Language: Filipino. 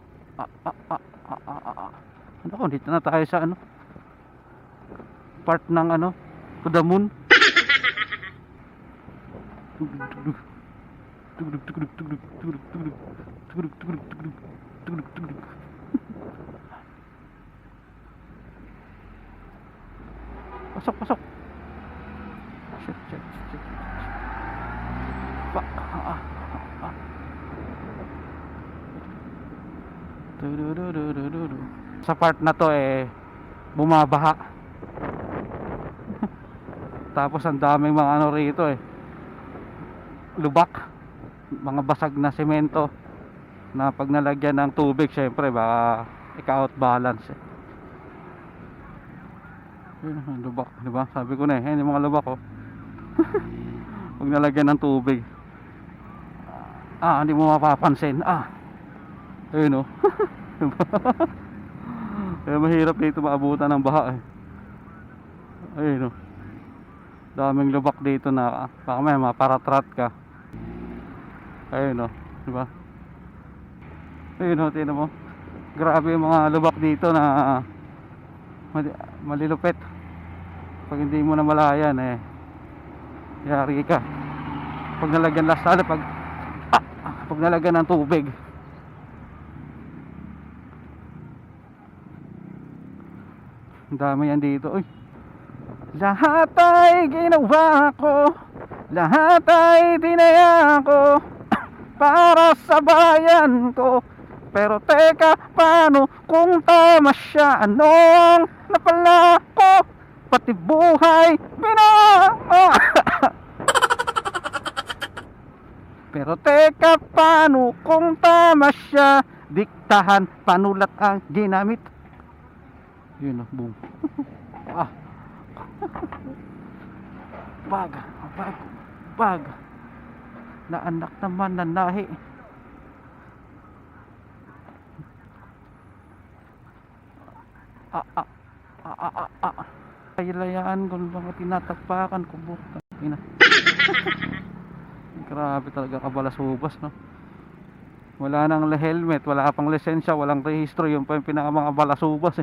ah, ano ko, dito na tayo sa ano, part ng ano, to the moon. Pasok, pasok. Shit, shit, shit. Sa part na to bumabaha. Tapos ang daming mga ano rito lubak, mga basag na semento na pag nalagyan ng tubig syempre baka ika-out balance Yun, lubak, di ba? Sabi ko na yung mga lubak pag nalagyan ng tubig hindi mo mapapansin ayun kaya mahirap dito maabutan ng baha ayun daming lubak dito na baka may maparatrat ka ayun di ba? Ayun tingnan mo, grabe yung mga lubak dito na malilupit. Pag hindi mo na malayan yari ka pag nalagyan pag nalagyan ng tubig. Ang dami yan dito. Uy, lahat ay ginawa ko, lahat ay tinaya ko para sa bayan ko. Pero teka, paano kung tama siya? Anong napala ko? Pati buhay Pero teka, paano kung tama siya? Diktahan, panulat ang ginamit. Yun boom. Bag na anak naman na nahi. Kailayaan kung mga tinatagpakan ko buka. Grabe talaga kabalasubas wala nang helmet, wala pang lisensya, walang rehistro, yung pa yung pinaka mga balasubas